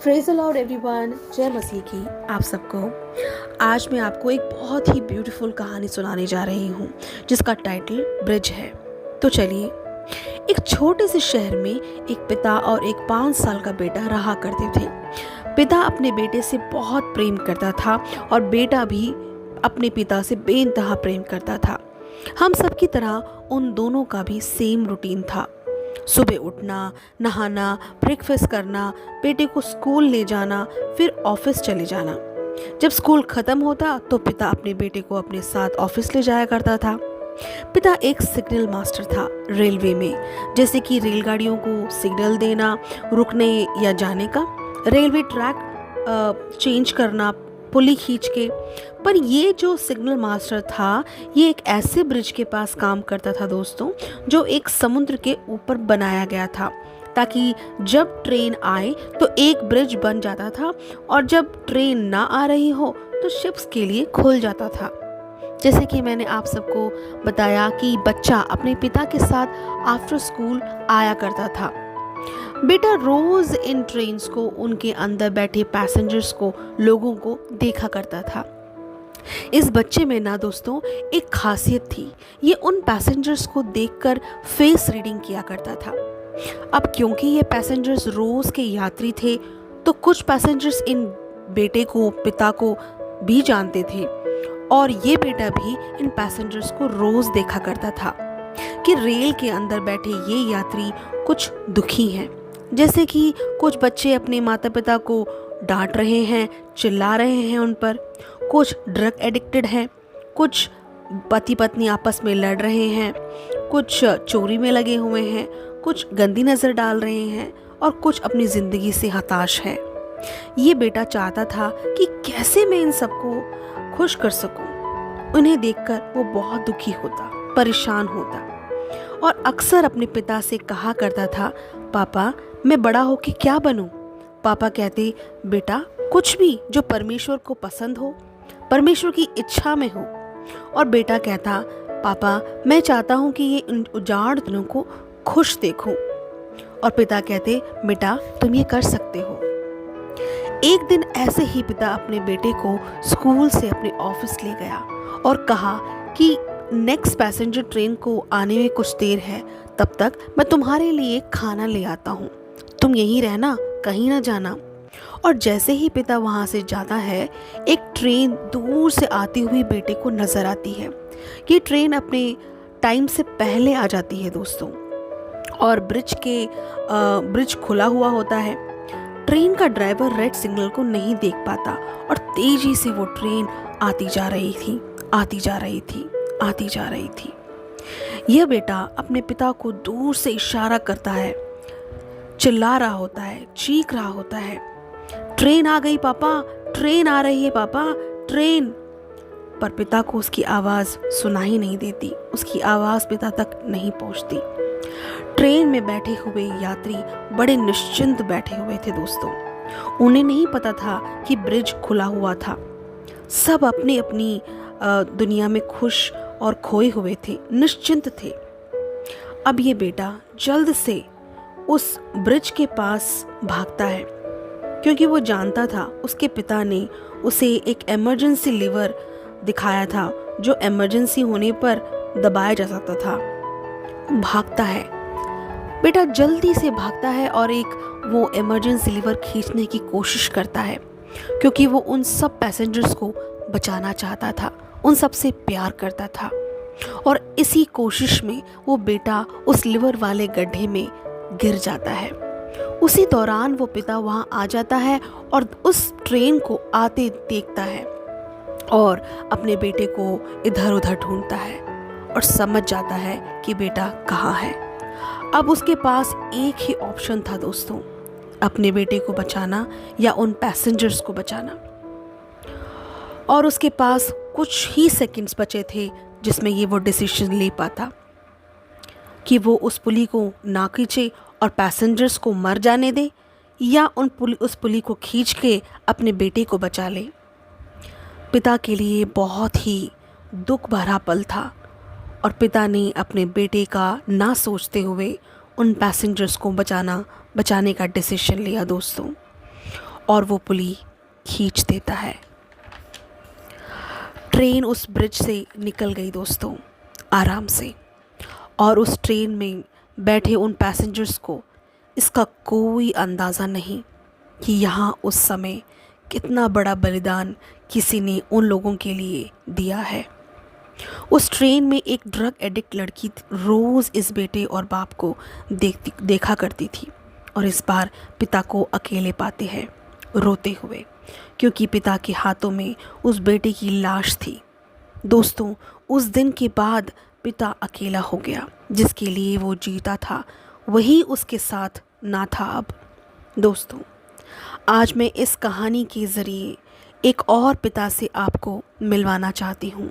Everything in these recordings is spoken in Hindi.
प्रेज़ द लॉर्ड एवरीवन, जय मसीह की आप सबको। आज मैं आपको एक बहुत ही ब्यूटीफुल कहानी सुनाने जा रही हूँ जिसका टाइटल ब्रिज है। तो चलिए, एक छोटे से शहर में एक पिता और एक 5 साल का बेटा रहा करते थे। पिता अपने बेटे से बहुत प्रेम करता था और बेटा भी अपने पिता से बेइंतहा प्रेम करता था। हम सब की तरह उन दोनों का भी सेम रूटीन था। सुबह उठना, नहाना, ब्रेकफास्ट करना, बेटे को स्कूल ले जाना, फिर ऑफिस चले जाना। जब स्कूल खत्म होता तो पिता अपने बेटे को अपने साथ ऑफिस ले जाया करता था। पिता एक सिग्नल मास्टर था रेलवे में, जैसे कि रेलगाड़ियों को सिग्नल देना, रुकने या जाने का, रेलवे ट्रैक चेंज करना, पुली खींच के। पर ये जो सिग्नल मास्टर था, ये एक ऐसे ब्रिज के पास काम करता था दोस्तों, जो एक समुद्र के ऊपर बनाया गया था, ताकि जब ट्रेन आए तो एक ब्रिज बन जाता था और जब ट्रेन ना आ रही हो तो शिप्स के लिए खुल जाता था। जैसे कि मैंने आप सबको बताया कि बच्चा अपने पिता के साथ आफ्टर स्कूल आया करता था। बेटा रोज इन ट्रेन्स को, उनके अंदर बैठे पैसेंजर्स को, लोगों को देखा करता था। इस बच्चे में ना दोस्तों एक खासियत थी, ये उन पैसेंजर्स को देखकर फेस रीडिंग किया करता था। अब क्योंकि ये पैसेंजर्स रोज के यात्री थे तो कुछ पैसेंजर्स इन बेटे को, पिता को भी जानते थे और ये बेटा भी इन पैसेंजर्स को रोज देखा करता था कि रेल के अंदर बैठे ये यात्री कुछ दुखी हैं। जैसे कि कुछ बच्चे अपने माता पिता को डांट रहे हैं, चिल्ला रहे हैं उन पर, कुछ ड्रग एडिक्टेड हैं, कुछ पति पत्नी आपस में लड़ रहे हैं, कुछ चोरी में लगे हुए हैं, कुछ गंदी नज़र डाल रहे हैं और कुछ अपनी ज़िंदगी से हताश हैं। ये बेटा चाहता था कि कैसे मैं इन सबको खुश कर सकूं। उन्हें देखकर वो बहुत दुखी होता, परेशान होता और अक्सर अपने पिता से कहा करता था, पापा मैं बड़ा होके क्या बनूं? पापा कहते, बेटा कुछ भी जो परमेश्वर को पसंद हो, परमेश्वर की इच्छा में हो। और बेटा कहता, पापा मैं चाहता हूं कि ये उजाड़ दिनों को खुश देखूं। और पिता कहते, बेटा तुम ये कर सकते हो। एक दिन ऐसे ही पिता अपने बेटे को स्कूल से अपने ऑफिस ले गया और कहा कि नेक्स्ट पैसेंजर ट्रेन को आने में कुछ देर है, तब तक मैं तुम्हारे लिए खाना ले आता हूँ, तुम यहीं रहना, कहीं ना जाना। और जैसे ही पिता वहाँ से जाता है, एक ट्रेन दूर से आती हुई बेटे को नज़र आती है। ये ट्रेन अपने टाइम से पहले आ जाती है दोस्तों और ब्रिज खुला हुआ होता है। ट्रेन का ड्राइवर रेड सिग्नल को नहीं देख पाता और तेजी से वो ट्रेन आती जा रही थी, आती जा रही थी, आती जा रही थी। यह बेटा अपने पिता को दूर से इशारा करता है, चिल्ला रहा होता है, चीख रहा होता है, ट्रेन आ गई पापा, ट्रेन आ रही है पापा, ट्रेन। पर पिता को उसकी आवाज़ सुनाई नहीं देती, उसकी आवाज़ पिता तक नहीं पहुंचती। ट्रेन में बैठे हुए यात्री बड़े निश्चिंत बैठे हुए थे दोस्तों। उन्हें नहीं पता था कि ब्रिज खुला हुआ था। सब अपनी अपनी दुनिया में खुश और खोए हुए थे, निश्चिंत थे। अब ये बेटा जल्द से उस ब्रिज के पास भागता है, क्योंकि वो जानता था उसके पिता ने उसे एक इमरजेंसी लीवर दिखाया था जो इमरजेंसी होने पर दबाया जा सकता था। भागता है बेटा, जल्दी से भागता है और एक वो इमरजेंसी लीवर खींचने की कोशिश करता है, क्योंकि वो उन सब पैसेंजर्स को बचाना चाहता था, उन सब से प्यार करता था। और इसी कोशिश में वो बेटा उस लिवर वाले गड्ढे में गिर जाता है। उसी दौरान वो पिता वहाँ आ जाता है और उस ट्रेन को आते देखता है और अपने बेटे को इधर उधर ढूंढता है और समझ जाता है कि बेटा कहाँ है। अब उसके पास एक ही ऑप्शन था दोस्तों, अपने बेटे को बचाना या उन पैसेंजर्स को बचाना। और उसके पास कुछ ही सेकंड्स बचे थे जिसमें ये वो डिसीजन ले पाता कि वो उस पुली को ना खींचे और पैसेंजर्स को मर जाने दे, या उस पुली को खींच के अपने बेटे को बचा ले। पिता के लिए बहुत ही दुख भरा पल था और पिता ने अपने बेटे का ना सोचते हुए उन पैसेंजर्स को बचाने का डिसीजन लिया दोस्तों। और वो पुली खींच देता है। ट्रेन उस ब्रिज से निकल गई दोस्तों, आराम से। और उस ट्रेन में बैठे उन पैसेंजर्स को इसका कोई अंदाज़ा नहीं कि यहाँ उस समय कितना बड़ा बलिदान किसी ने उन लोगों के लिए दिया है। उस ट्रेन में एक ड्रग एडिक्ट लड़की रोज़ इस बेटे और बाप को देखा करती थी, और इस बार पिता को अकेले पाते हैं रोते हुए, क्योंकि पिता के हाथों में उस बेटे की लाश थी। दोस्तों, उस दिन के बाद पिता अकेला हो गया। जिसके लिए वो जीता था वही उसके साथ ना था अब। दोस्तों, आज मैं इस कहानी के ज़रिए एक और पिता से आपको मिलवाना चाहती हूँ,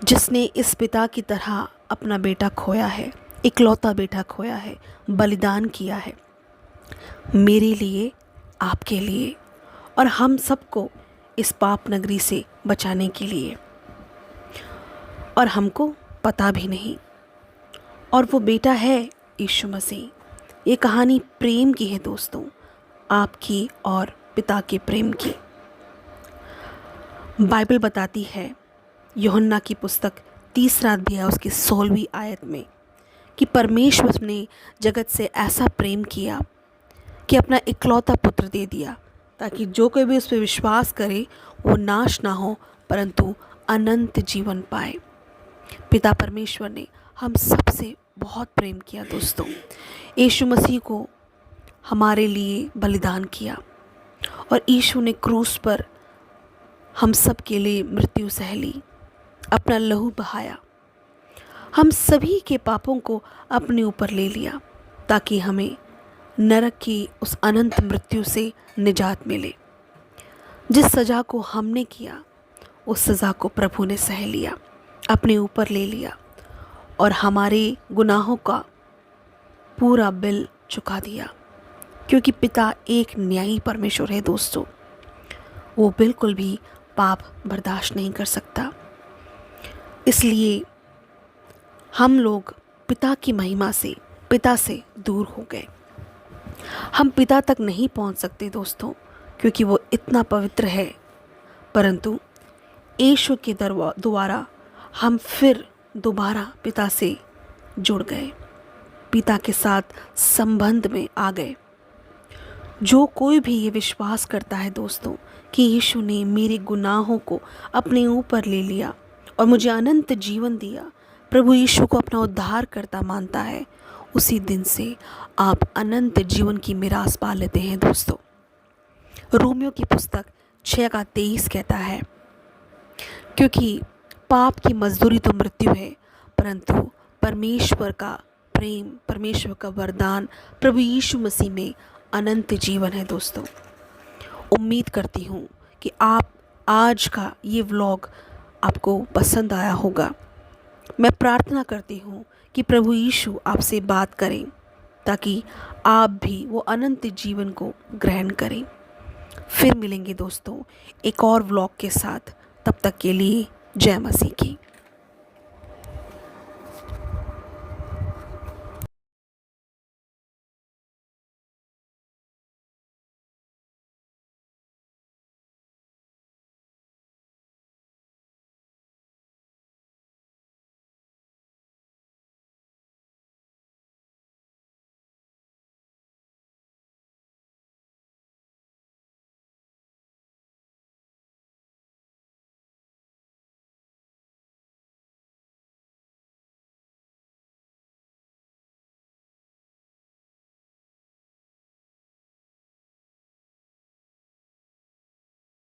जिसने इस पिता की तरह अपना बेटा खोया है, इकलौता बेटा खोया है, बलिदान किया है मेरे लिए, आपके लिए और हम सबको इस पाप नगरी से बचाने के लिए। और हमको पता भी नहीं। और वो बेटा है यीशु मसीह। ये कहानी प्रेम की है दोस्तों, आपकी और पिता के प्रेम की। बाइबल बताती है, यूहन्ना की पुस्तक 3 अध्याय उसकी 16वीं आयत में, कि परमेश्वर ने जगत से ऐसा प्रेम किया कि अपना इकलौता पुत्र दे दिया, ताकि जो कोई भी उस पर विश्वास करे वो नाश ना हो परंतु अनंत जीवन पाए। पिता परमेश्वर ने हम सबसे बहुत प्रेम किया दोस्तों। यीशु मसीह को हमारे लिए बलिदान किया, और यीशु ने क्रूस पर हम सब के लिए मृत्यु सह ली, अपना लहू बहाया, हम सभी के पापों को अपने ऊपर ले लिया, ताकि हमें नरक की उस अनंत मृत्यु से निजात मिले। जिस सज़ा को हमने किया उस सज़ा को प्रभु ने सह लिया, अपने ऊपर ले लिया, और हमारे गुनाहों का पूरा बिल चुका दिया। क्योंकि पिता एक न्यायी परमेश्वर है दोस्तों, वो बिल्कुल भी पाप बर्दाश्त नहीं कर सकता। इसलिए हम लोग पिता की महिमा से, पिता से दूर हो गए। हम पिता तक नहीं पहुंच सकते दोस्तों, क्योंकि वो इतना पवित्र है। परंतु यीशु के द्वारा हम फिर दोबारा पिता से जुड़ गए, पिता के साथ संबंध में आ गए। जो कोई भी ये विश्वास करता है दोस्तों कि यीशु ने मेरे गुनाहों को अपने ऊपर ले लिया और मुझे अनंत जीवन दिया, प्रभु यीशु को अपना उद्धारकर्ता मानता है, उसी दिन से आप अनंत जीवन की मिरास पा लेते हैं दोस्तों। रोमियो की पुस्तक 6:23 कहता है, क्योंकि पाप की मजदूरी तो मृत्यु है, परंतु परमेश्वर का प्रेम, परमेश्वर का वरदान प्रभु यीशु मसीह में अनंत जीवन है दोस्तों। उम्मीद करती हूँ कि आप आज का ये व्लॉग आपको पसंद आया होगा। मैं प्रार्थना करती हूँ कि प्रभु यीशु आपसे बात करें, ताकि आप भी वो अनंत जीवन को ग्रहण करें। फिर मिलेंगे दोस्तों एक और व्लॉग के साथ। तब तक के लिए जय मसीह की।